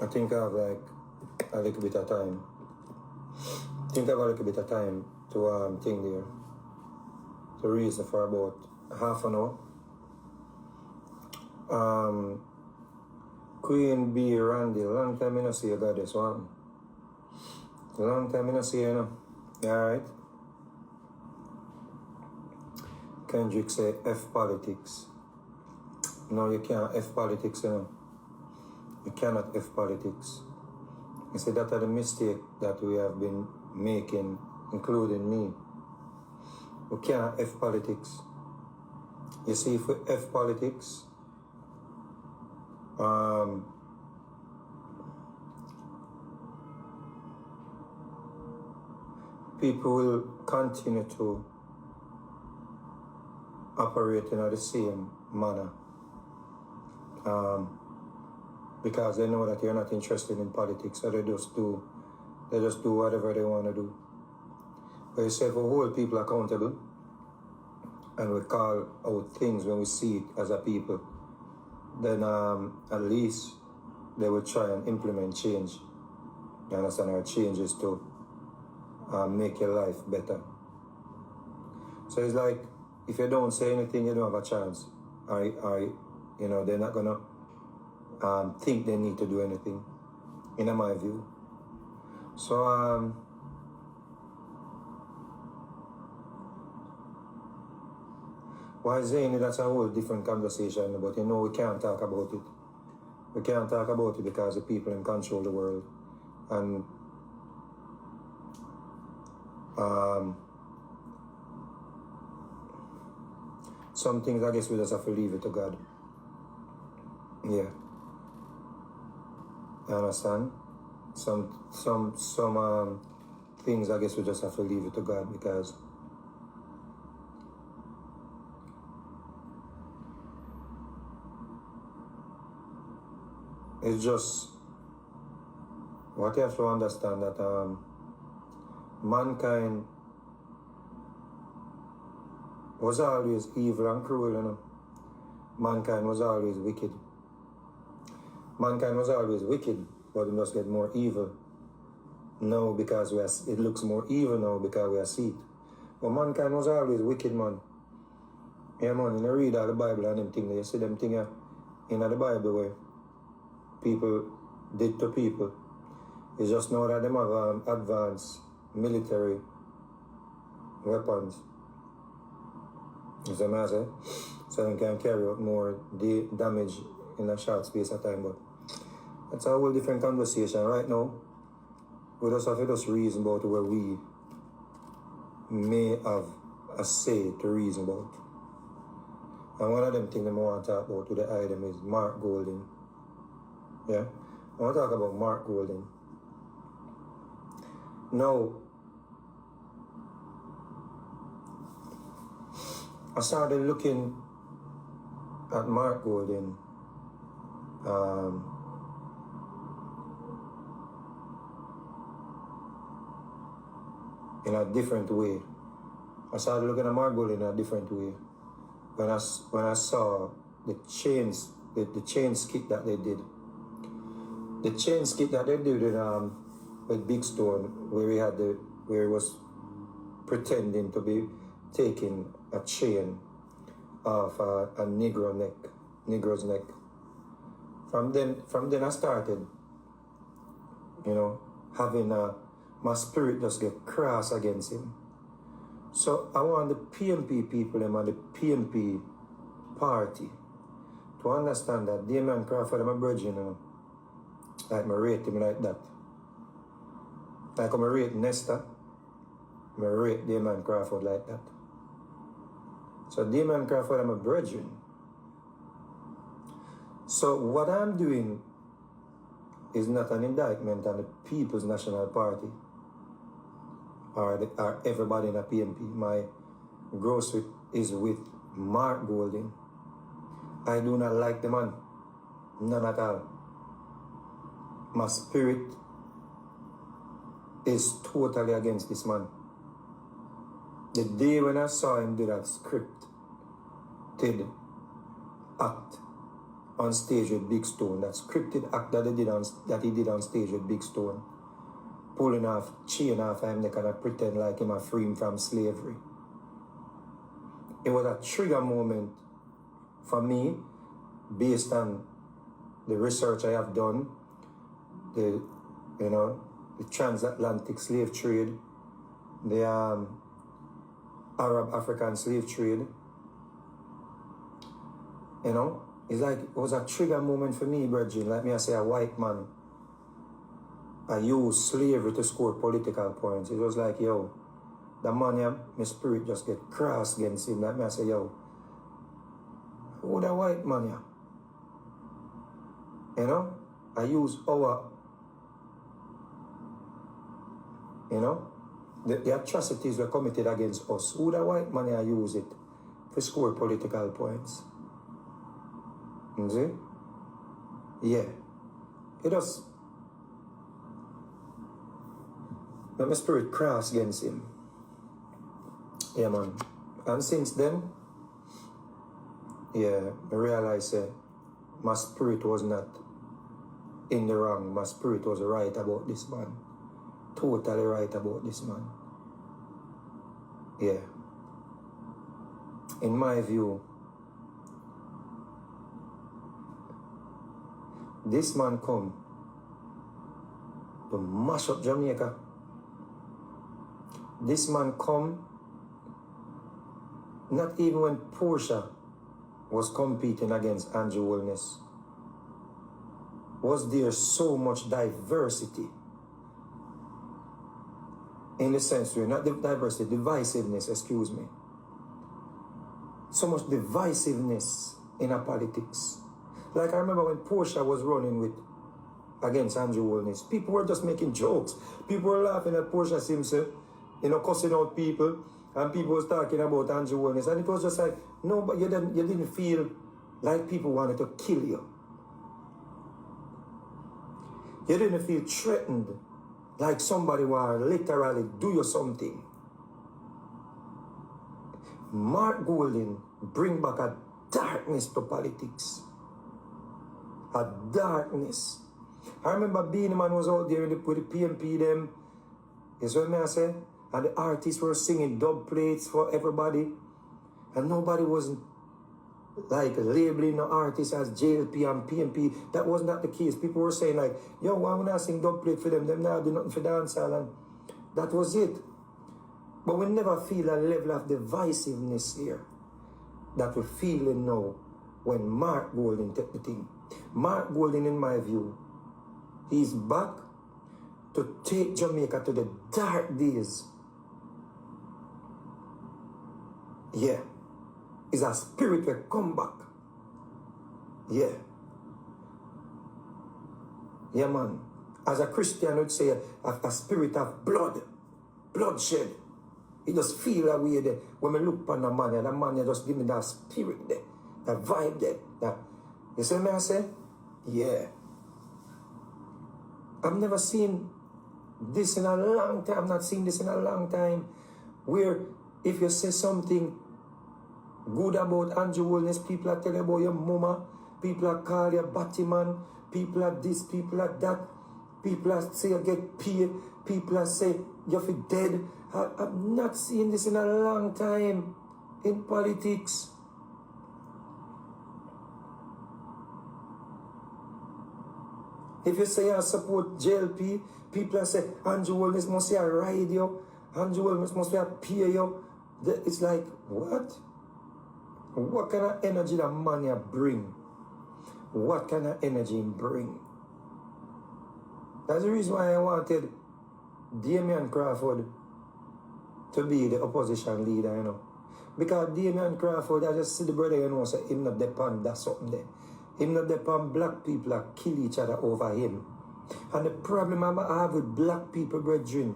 I think I have like a little bit of time. I think I have a little bit of time to think there. To reason for about half an hour. Queen B. Randy, long time I don't see you got this one. Long time I don't see you, Alright. Kendrick say F politics. No, you can't F politics, You cannot F politics. You see, that are the mistake that we have been making, including me. We can't F politics. You see, if we F politics, people will continue to operate in the same manner. Because they know that you're not interested in politics, so they just do whatever they want to do. But you say, if we hold people accountable and we call out things when we see it as a people, then at least they will try and implement change. You understand? Our changes to make your life better. So it's like, if you don't say anything, you don't have a chance. They're not gonna think they need to do anything, in my view. So why Zane, that's a whole different conversation, but we can't talk about it. We can't talk about it because the people in control the world. And some things I guess we just have to leave it to God. Yeah. You understand? Some things I guess we just have to leave it to God, because it's just what you have to understand, that mankind was always evil and cruel, Mankind was always wicked. Mankind was always wicked, but it must get more evil now because it looks more evil now because we see it. But mankind was always wicked, man. Yeah, man, you read all the Bible and them things, you see them things in the Bible where people did to people. It's just now that them have advanced military weapons. You see what I say? So they can carry out more damage in a short space of time. But that's a whole different conversation. Right now, we just have to reason about where we may have a say to reason about. And one of them things I want to talk about to the item is Mark Golding. Yeah? I want to talk about Mark Golding. Now, I started looking at Mark Golding in a different way. I started looking at Mark Golding in a different way when I saw the chain skit that they did. The chain skit that they did with Big Stone, where he was pretending to be taking a chain off a Negro's neck. From then I started, having my spirit just get cross against him. So I want the PMP people and the PMP party to understand that Damien Crawford, I'm a virgin, like I rate him like that. Like I rate Nesta, I rate Damien Crawford like that. So Damien Crawford, I'm a virgin. So what I'm doing is not an indictment on the People's National Party or everybody in the PMP. My grocery is with Mark Golding. I do not like the man. None at all. My spirit is totally against this man. The day when I saw him do that scripted act on stage with Big Stone, that scripted act that he did on stage with Big Stone, pulling off chain off him neck and pretend like him a free him from slavery. It was a trigger moment for me, based on the research I have done, the transatlantic slave trade, the Arab-African slave trade. It's like, it was a trigger moment for me, brethren. Like me, I say, a white man, I use slavery to score political points. It was like, yo, the man, yeah, my spirit just get cross against him. Like me, I say, yo, who the white man, yeah? I use our, the atrocities were committed against us. Who the white man, yeah, use it to score political points? You see? Yeah. It does. My spirit crossed against him. Yeah, man. And since then, yeah, I realized my spirit was not in the wrong. My spirit was right about this man. Totally right about this man. Yeah. In my view, this man come to mash up Jamaica. This man come not even when Portia was competing against Andrew Wilness. Was there so much diversity? In the sense, not diversity, divisiveness, excuse me. So much divisiveness in our politics. Like I remember when Portia was running against Andrew Wilness, people were just making jokes. People were laughing at Portia Simpson, cussing out people, and people was talking about Andrew Wilness, and it was just like, no, but you didn't feel like people wanted to kill you. You didn't feel threatened, like somebody wanted to literally do you something. Mark Golding bring back a darkness to politics. A darkness. I remember being man was out there with the PMP them. You see what I say? And the artists were singing dub plates for everybody. And nobody was like labeling the artists as JLP and PMP. That was not the case. People were saying like, yo, why would I sing dub plate for them? Them now do nothing for dancehall. And that was it. But we never feel a level of divisiveness here that we feel now when Mark Golding took the thing. Mark Golding, in my view, he's back to take Jamaica to the dark days. Yeah. It's a spirit will come back. Yeah. Yeah, man. As a Christian, I would say a spirit of bloodshed. You just feel that way there. When we look upon the man just give me that spirit there, that vibe there. That, you see what I say? Yeah. I've never seen this in a long time. I've not seen this in a long time. Where if you say something good about Andrew Wilness, people are telling about your mama, people are calling you Batman, people are this, people are that, people are say you get paid, people are say you're dead. I've not seen this in a long time in politics. If you say I support JLP, people say Andrew Wilness must be a ride you, Andrew Wilness must be a pay you. It's like, what? What kind of energy that man you bring? What kind of energy he bring? That's the reason why I wanted Damian Crawford to be the opposition leader, Because Damian Crawford, I just see the brother, say him not depend, that's something there. Him not depend, black people are kill each other over him. And the problem I have with black people, brethren,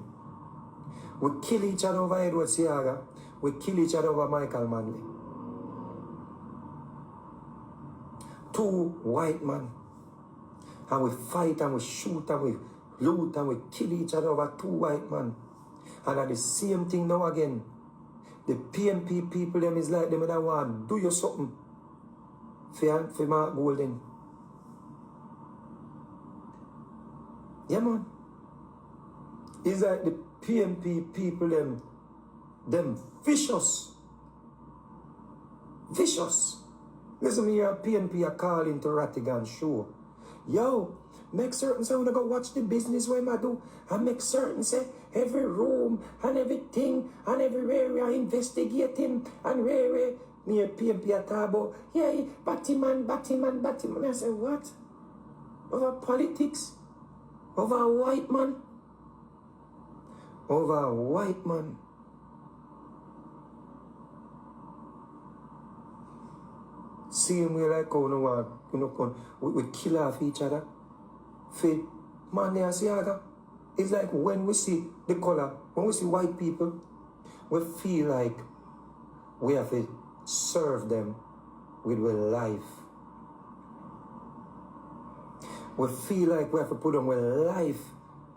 we kill each other over Edward Saga, we kill each other over Michael Manley. Two white men. And we fight and we shoot and we loot and we kill each other over two white men. And at the same thing now again, the PMP people them is like them that want do you something for Mark Golding. Yeah, man. It's like the PNP people, them vicious. Vicious. Listen, me here, PNP are calling to Rattigan show. Yo, make certain say when I go watch the business where I do, and make certain say every room and everything and everywhere we are investigating and where me a PNP are talk about, yeah, Batman. I say, what? Over politics? Over a white man? Over a white man. Same way like how we kill off each other. For man, they are Saga. It's like when we see the color, when we see white people, we feel like we have to serve them with our life. We feel like we have to put them with life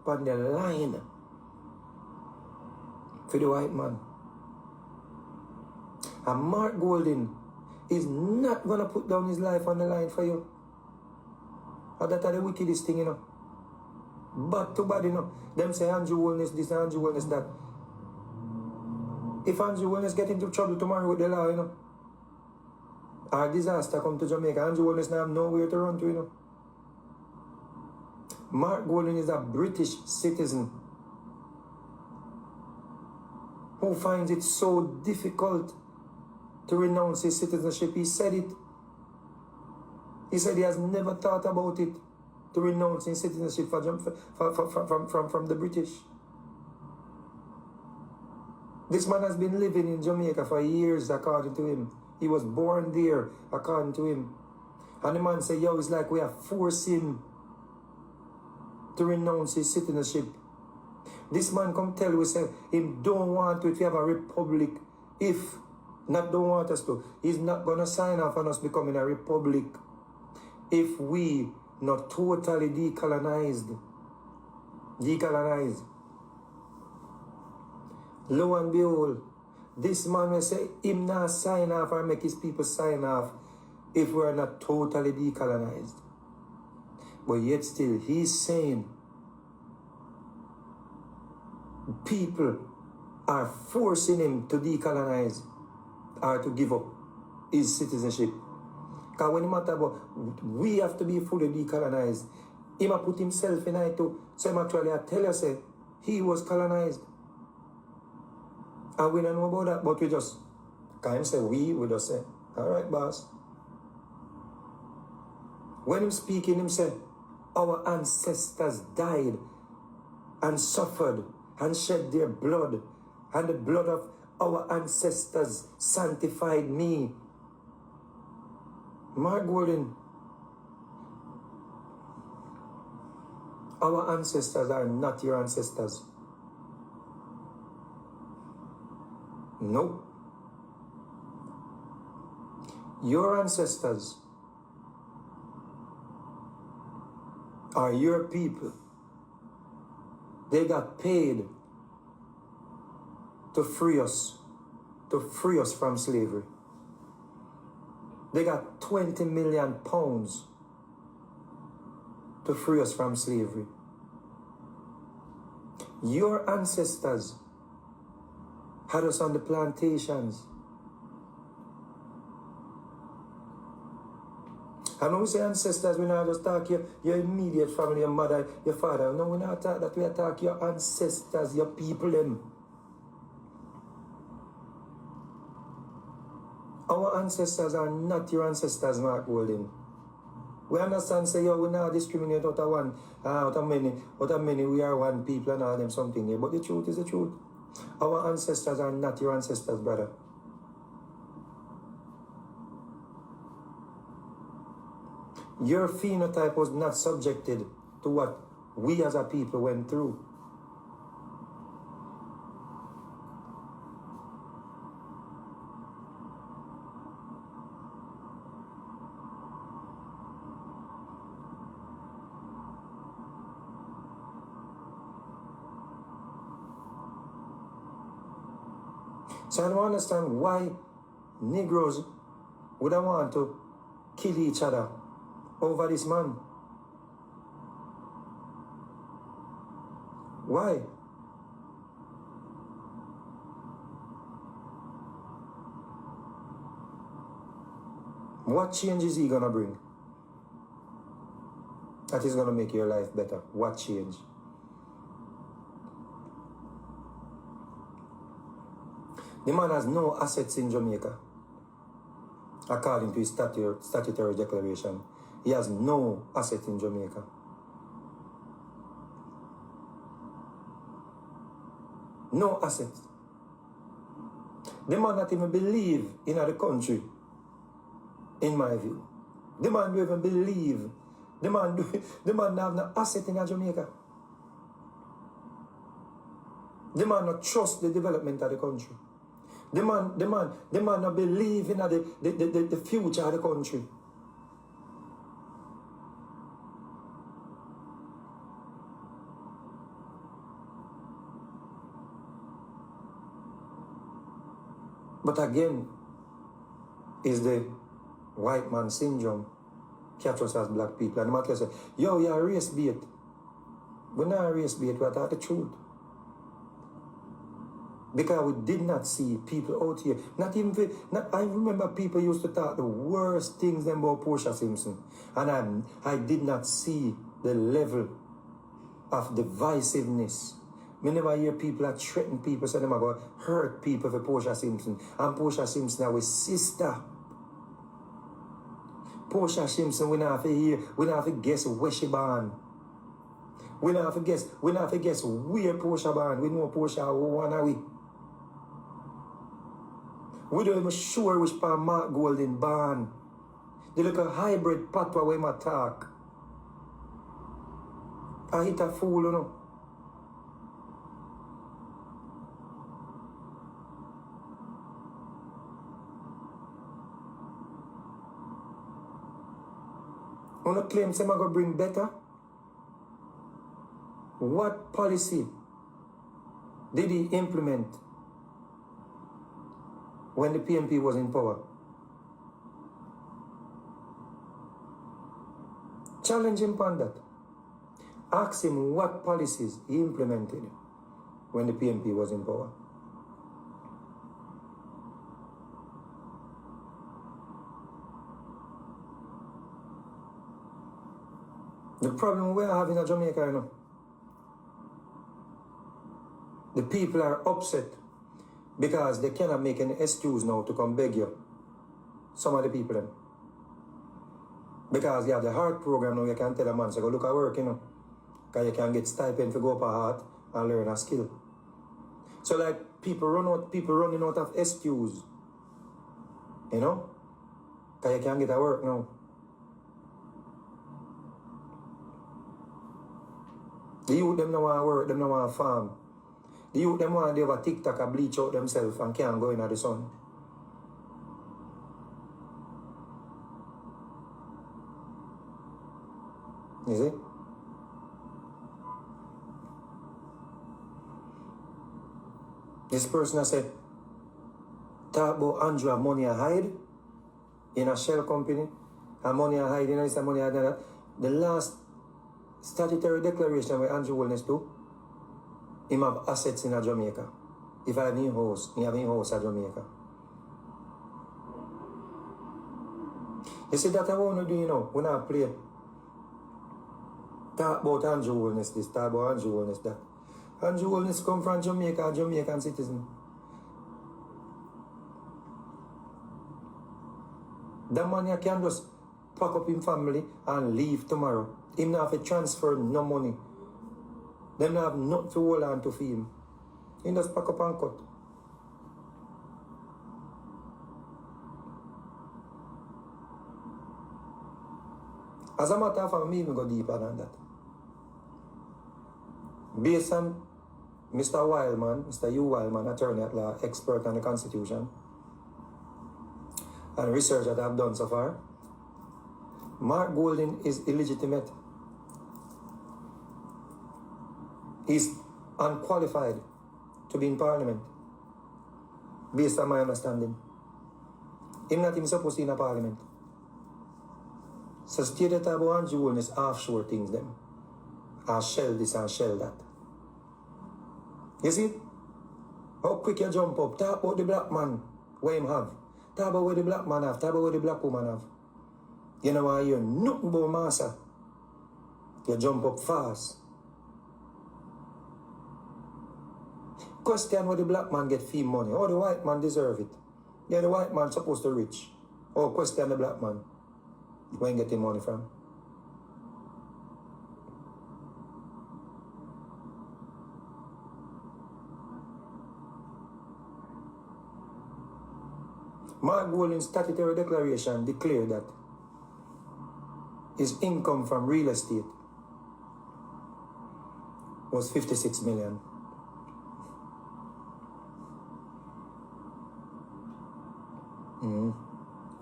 on the line for the white man. And Mark Golden is not going to put down his life on the line for you. And that's the wickedest thing, you know. Bad to bad, you know. Them say Andrew Wellness this, Andrew Wellness that. If Andrew Wellness get into trouble tomorrow with the law, you know, or disaster come to Jamaica, Andrew Wellness now have nowhere to run to, you know. Mark Golden is a British citizen who finds it so difficult to renounce his citizenship. He said it. He said he has never thought about it, to renounce his citizenship from the British. This man has been living in Jamaica for years, according to him. He was born there, according to him. And the man said, yo, it's like we are forcing to renounce his citizenship. This man come tell we say him don't want to if you have a republic. If not don't want us to, he's not gonna sign off on us becoming a republic if we not totally decolonized. Lo and behold, this man will say him not sign off or make his people sign off if we are not totally decolonized. But yet still, he's saying people are forcing him to decolonize or to give up his citizenship. Because when he matter about we have to be fully decolonized, he might put himself in it too. So him actually I tell you say he was colonized. And we don't know about that, but we just can't say we just say, alright boss. When him speaking, him say, our ancestors died and suffered and shed their blood, and the blood of our ancestors sanctified me. Mark Golden, our ancestors are not your ancestors. Nope. Your ancestors are your people. They got paid to free us from slavery. They got 20 million pounds to free us from slavery. Your ancestors had us on the plantations. And when we say ancestors, we not just talk your immediate family, your mother, your father. No, we not talk that. We talk your ancestors, your people, them. Our ancestors are not your ancestors, Mark Golden. We understand, say, yo, we not discriminate out of one, out of many, we are one people and all them something here. But the truth is the truth. Our ancestors are not your ancestors, brother. Your phenotype was not subjected to what we as a people went through. So I don't understand why Negroes would want to kill each other over this man. Why? What change is he gonna bring? That is gonna make your life better. What change? The man has no assets in Jamaica. According to his statutory declaration, he has no assets in Jamaica. No assets. The man not even believe in the country, in my view. The man don't even believe. The man have no asset in Jamaica. The man not trust the development of the country. The man not believe in the future of the country. But again, is the white man syndrome catch us as black people. And the man say, yo, you're a race bait. We're not a race bait, we're talking the truth. Because we did not see people out here. I remember people used to talk the worst things about Portia Simpson. And I did not see the level of divisiveness. I never hear people that threaten people, say them about hurt people for Portia Simpson. And Portia Simpson our sister. Portia Simpson, we not have to hear, we not have to guess where she born. We not have to guess where Portia born. We know Portia who wanna we. We don't even sure which part Mark Golden born. They look a hybrid patwa where my talk. I hit a fool, you know. Wanna claim say I'm gonna bring better? What policy did he implement when the PMP was in power? Challenge him on that. Ask him what policies he implemented when the PMP was in power. The problem we're having in Jamaica, you know, the people are upset because they cannot make any excuse now to come beg you. Some of the people, them. Because you have the heart program now, you can tell a man, so go look at work, you know. Because you can get stipend to go up a heart and learn a skill. So like people running out of excuse. You know? Because you can get a work now. The youth them no want to work, them no want to farm. The youth them want to have a TikTok and bleach out themselves and can't go in the sun. You see? This person has said, talk about Andrew have money and hide in a shell company, and money and hide in this and money and that. The last statutory declaration where Andrew Wellness do, him have assets in Jamaica. If I have in house, he have in house in Jamaica. You see that I want to do, you know, when I play. Talk about Andrew Wellness this, talk about Andrew Wellness that. Andrew Wellness come from Jamaica, a Jamaican citizen. That man you can just pack up his family and leave tomorrow. Him not have to transfer no money. Them not have nothing to hold on to for him. He just pack up and cut. As a matter of fact, me even go deeper than that. Based on Mr. Wildman, Mr. U. Wildman, attorney at law, expert on the Constitution, and research that I've done so far, Mark Golden is illegitimate. He's unqualified to be in Parliament, based on my understanding. He's not even supposed to be in a Parliament. So stated about Andrew Wellness offshore things them. And shell this and shell that. You see? How quick you jump up. Talk about the black man, what him have. Talk about what the black man have. Talk about what the black woman have. You know why you're nothing about massa. You jump up fast. Question where the black man get fee money. Oh, the white man deserve it. Yeah, the white man supposed to rich. Oh, question the black man. Where he get the money from? Mark Golding's statutory declaration declared that his income from real estate was 56 million.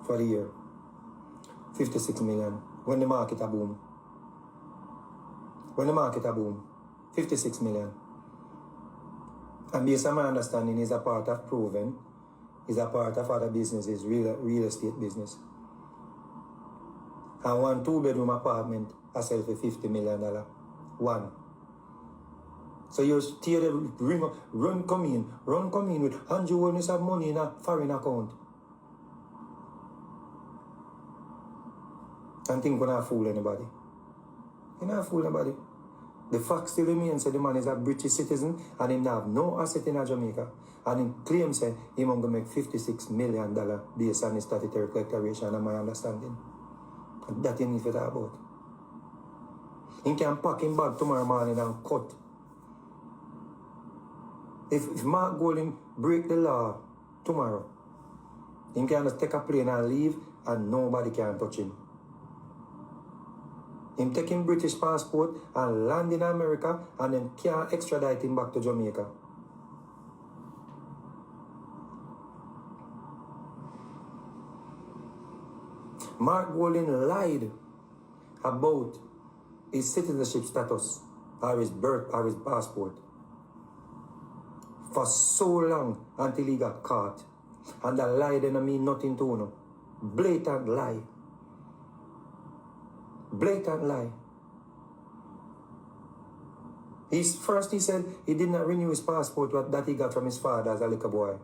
For the year. 56 million. When the market a boom. When the market a boom. 56 million. And based on my understanding, is a part of Proven, is a part of other businesses, real estate business. And one 2-bedroom apartment I sell for $50 million. One. So you steer the run come in with Andrew Wellness have money in a foreign account. And think we're not fool anybody. You're not fool anybody. The fact still remains that the man is a British citizen and he have no asset in Jamaica. And he claims that he going to make $56 million based on his statutory declaration and my understanding. And that you need to talk about. He can pack him bag tomorrow morning and cut. If Mark Golding break the law tomorrow, he can just take a plane and leave and nobody can touch him. Him taking British passport and land in America and then can't extradite him back to Jamaica. Mark Golding lied about his citizenship status or his birth or his passport for so long until he got caught. And that lie didn't mean nothing to him. Blatant lie. Blatant lie. First he said he did not renew his passport that he got from his father as a little boy.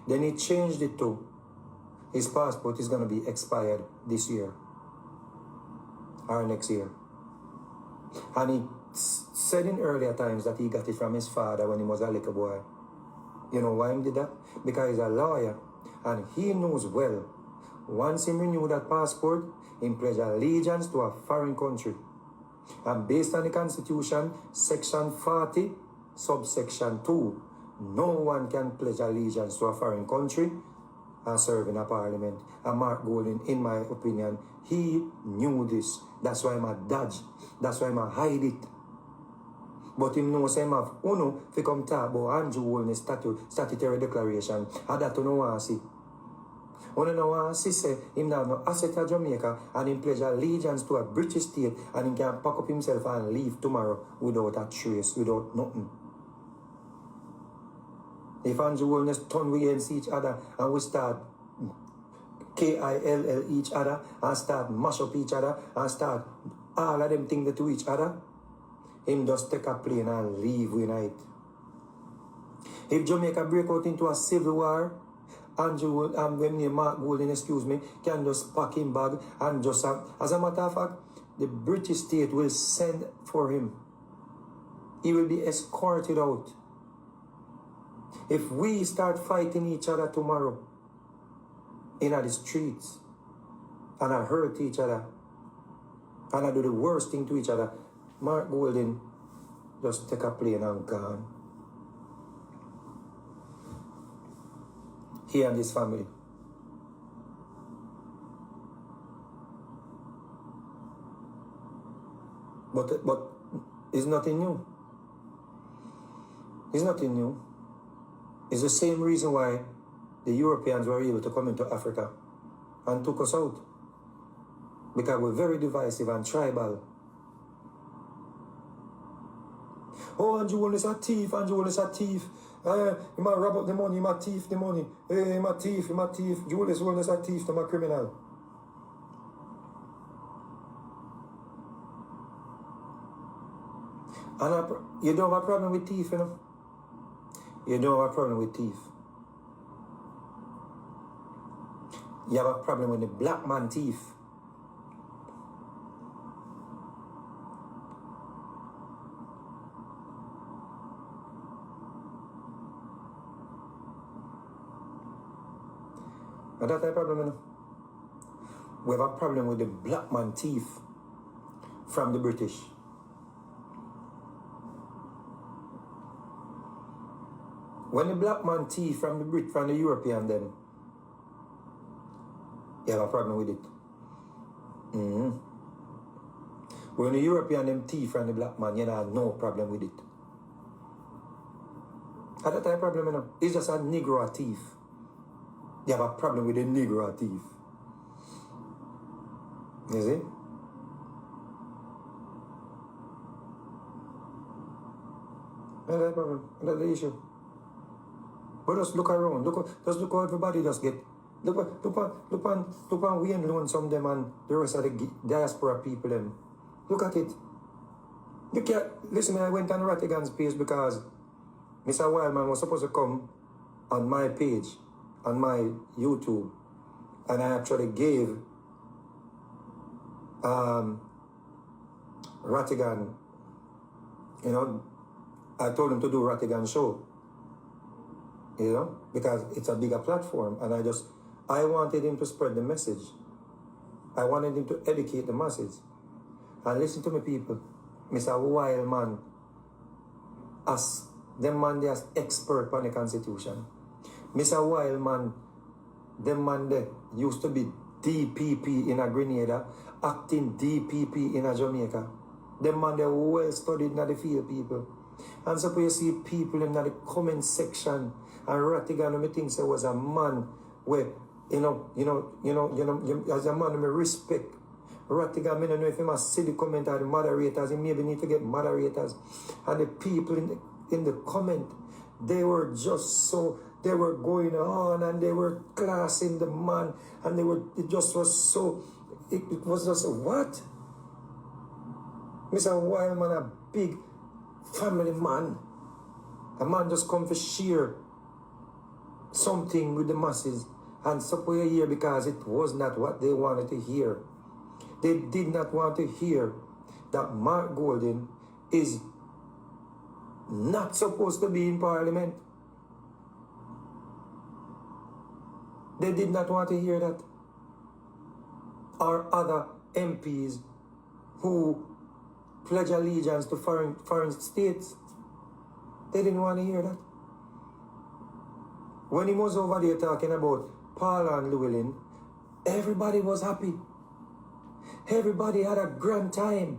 Then he changed it to his passport is going to be expired this year or next year. And he said in earlier times that he got it from his father when he was a little boy. You know why he did that? Because he's a lawyer and he knows well, once he renewed that passport, he pledged allegiance to a foreign country. And based on the Constitution, Section 40, subsection 2, no one can pledge allegiance to a foreign country and serve in a parliament. And Mark Golding, in my opinion, he knew this. That's why I'm dodge. That's why I'm hide it. But him knows him have uno fi come talk about Andrew Wellness statutory declaration. And that you know want to see. When no one see say him have no asset at Jamaica and him pledge allegiance to a British state and he can pack up himself and leave tomorrow without a trace, without nothing. If Andrew Wellness turn against each other and we start KILL each other and start mash up each other and start all of them things to each other, him just take a plane and leave unite. If Jamaica break out into a civil war, Andrew and when name Mark Golding, excuse me, can just pack him bag and just as a matter of fact, the British state will send for him. He will be escorted out. If we start fighting each other tomorrow in the streets and I hurt each other and I do the worst thing to each other, Mark Golding just take a plane and gone. He and his family. But it's nothing new. It's nothing new. It's the same reason why the Europeans were able to come into Africa and took us out. Because we're very divisive and tribal. Oh, Andrew Wellness a thief, Andrew Wellness a thief. He might rob up the money, he might thief the money. He might thief, he might thief. Julius Wellness a thief, I'm a criminal. And you don't have a problem with thief, you know? You don't have a problem with thief. You have a problem with the black man thief. And that's a problem, you know. We have a problem with the black man thief from the British. When the black man thief from the European, then you have a problem with it. When the European them thief from the black man, you have no problem with it. And that's a problem, you know. It's just a Negro thief. You have a problem with the Negro thief. You see? That's the problem. That's the issue. But just look around. Just look how everybody just get. Look on Wayne Lonesome them and the rest of the diaspora people them. Look at it. You can't listen. I went on Rattigan's page because Mr. Wildman was supposed to come on my page, on my YouTube, and I actually gave Rattigan, you know, I told him to do Rattigan show, you know, because it's a bigger platform, and I wanted him to spread the message. I wanted him to educate the masses. And listen to me, people. Mr. Wildman, as them man they as expert on the Constitution. Mr. Wildman, them man they used to be DPP in a Grenada, acting DPP in a Jamaica. Them man they well studied in the field, people. And so you see people in the comment section, and Rattigan me thinks there was a man where you know, as a man, I respect Rattigan. I don't know if he must see the comment or the moderators. He maybe need to get moderators. And the people in the comment, they were just so, they were going on and they were classing the man, and it just was so, it was just, what? Mr. Wildman, a big family man. A man just come to share something with the masses, and support you here because it was not what they wanted to hear. They did not want to hear that Mark Golden is not supposed to be in Parliament. They did not want to hear that. Or other MPs who pledge allegiance to foreign states. They didn't want to hear that. When he was over there talking about Paula and Llewellyn, everybody was happy. Everybody had a grand time.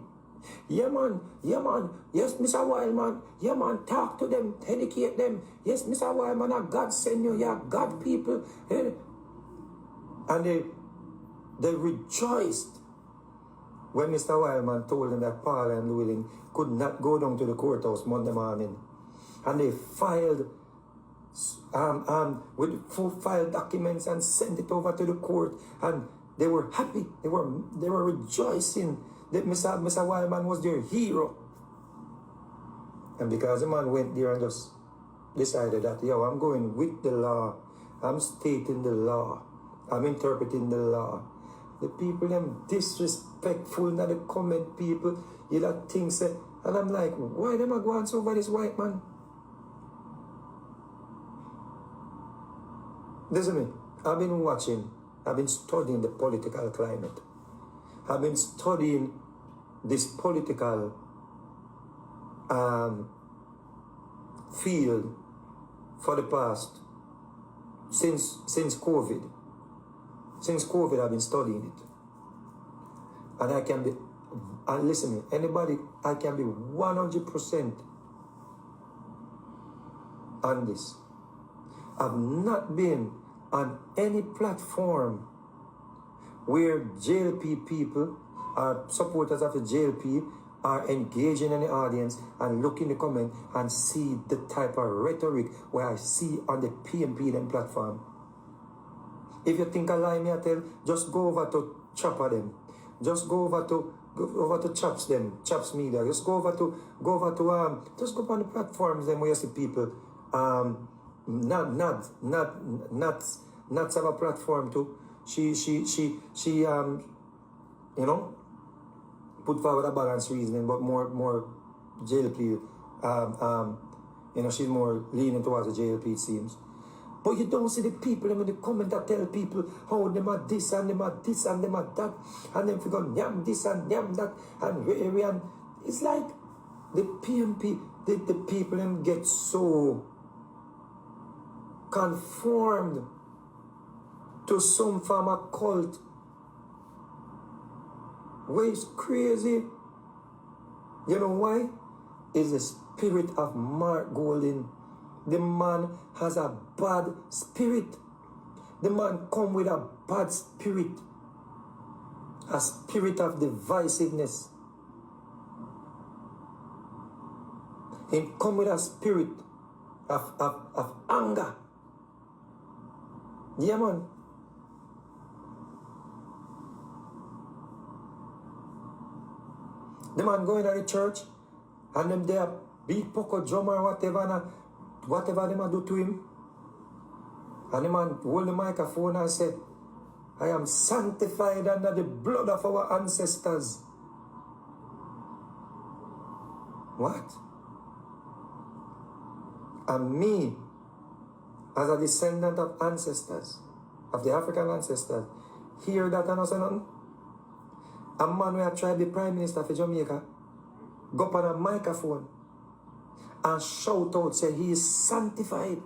Yeah, man. Yes, Mr. Wildman. Yeah, man, talk to them, educate them. Yes, Mr. Wildman, God send you. Yeah, God people. And they rejoiced when Mr. Wildman told them that Paula and Llewellyn could not go down to the courthouse Monday morning. And they filed with full file documents and sent it over to the court, and they were happy. They were rejoicing that Mr. Wildman was their hero. And because the man went there and just decided that, yo, I'm going with the law, I'm stating the law, I'm interpreting the law. The people them disrespectful, not the comment people, you that things say, and I'm like, why them are going so over this white man? Listen to me, I've been studying the political climate. I've been studying this political field for the past, since COVID. Since COVID, I've been studying it. And I can be, and listen to me, anybody, I can be 100% on this. I've not been on any platform where JLP people or supporters of the JLP are engaging in the audience and look in the comment and see the type of rhetoric where I see on the PMP them platform. If you think I lie, me I tell, just go over to Chopper them. Just go over to Chops them, Chops Media. Just go over to just go on the platforms them where you see people not have a platform to. She you know, put forward a balanced reasoning, but more jail plea. You know, she's more leaning towards the jail plea, it seems. But you don't see the people in the comment that tell people how them are this and them are this and them are that, and them figure yam this and yam that and it's like the PMP, the people them get so conformed to some form of cult where it's crazy. You know why? It's the spirit of Mark Golding. The man has a bad spirit. The man come with a bad spirit. A spirit of divisiveness. He come with a spirit of anger. Yeah, man. The man going to the church and them there beat poco drum or whatever they man do to him. And the man hold the microphone and say, I am sanctified under the blood of our ancestors. What? And me, as a descendant of ancestors, of the African ancestors, hear that and say nothing? A man who tried to be Prime Minister for Jamaica, go up on a microphone and shout out, say he is sanctified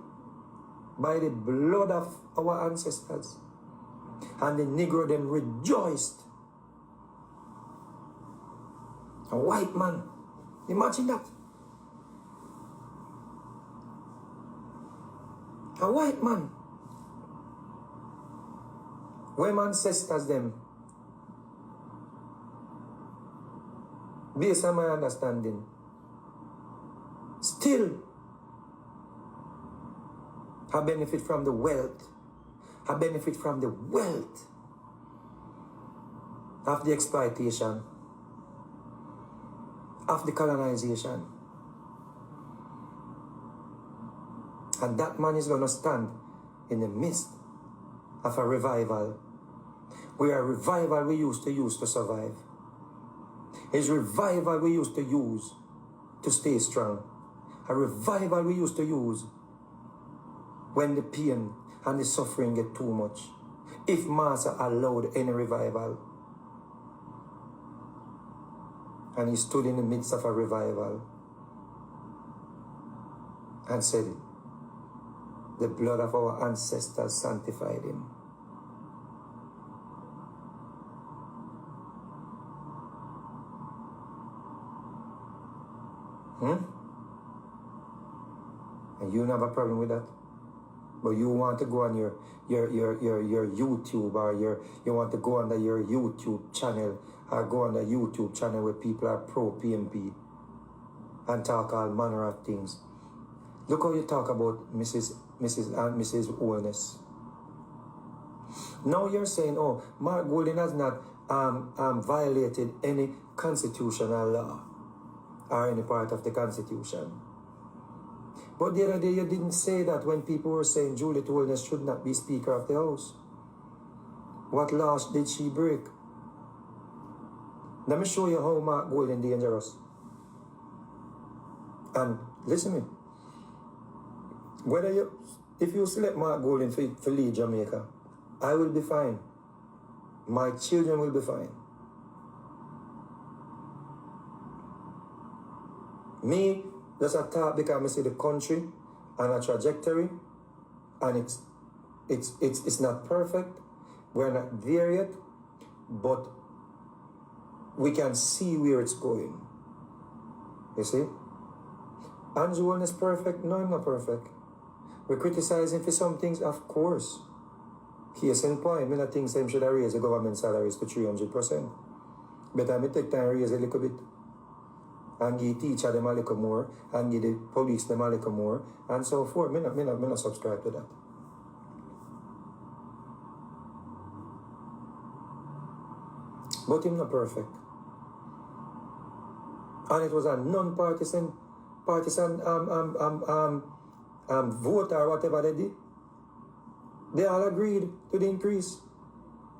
by the blood of our ancestors. And the Negro them rejoiced. A white man. Imagine that. A white man. Where my ancestors them, based on my understanding, still I benefit from the wealth. I benefit from the wealth of the exploitation, of the colonization. And that man is going to stand in the midst of a revival, where a revival we used to use to survive. It's revival we used to use to stay strong. A revival we used to use when the pain and the suffering get too much. If Master allowed any revival. And he stood in the midst of a revival and said, the blood of our ancestors sanctified him. And you don't have a problem with that? But you want to go on your YouTube, or you want to go on your YouTube channel, or go on the YouTube channel where people are pro PMP and talk all manner of things. Look how you talk about Mrs. Wellness. Now you're saying, oh, Mark Golding has not violated any constitutional law or any part of the Constitution. But the other day you didn't say that when people were saying Juliet Wellness should not be Speaker of the House. What laws did she break? Let me show you how Mark Golding dangerous. And listen to me. If you select Mark Golding for lead Jamaica, I will be fine. My children will be fine. Me, just a thought because I see the country and a trajectory, and it's not perfect. We're not there yet, but we can see where it's going. You see? Andrew is perfect? No, I'm not perfect. We're criticizing for some things, of course. Case in point, I think they should have raised the government salaries to 300%. But I may take time to raise a little bit. And give teacher them a little more, and give the police them a little more, and so forth. I not subscribe to that. But him not perfect. And it was a non-partisan and vote or whatever they did, they all agreed to the increase.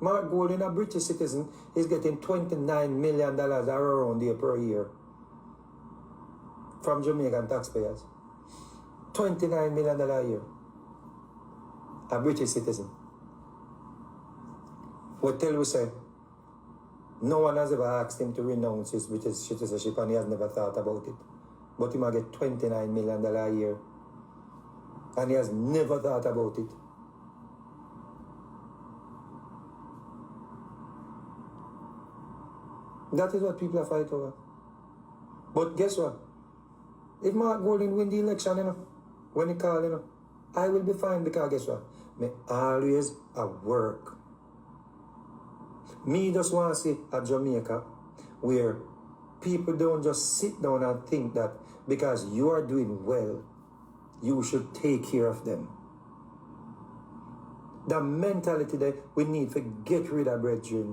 Mark Golding, a British citizen, is getting $29 million around there per year from Jamaican taxpayers. $29 million a year. A British citizen. What tell we say? No one has ever asked him to renounce his British citizenship and he has never thought about it. But he might get $29 million a year. And he has never thought about it. That is what people are fighting over. But guess what? If Mark Golding win the election, when he call, I will be fine because guess what? Me always at work. Me just want to see a Jamaica where people don't just sit down and think that because you are doing well, you should take care of them. The mentality that we need to get rid of, brethren.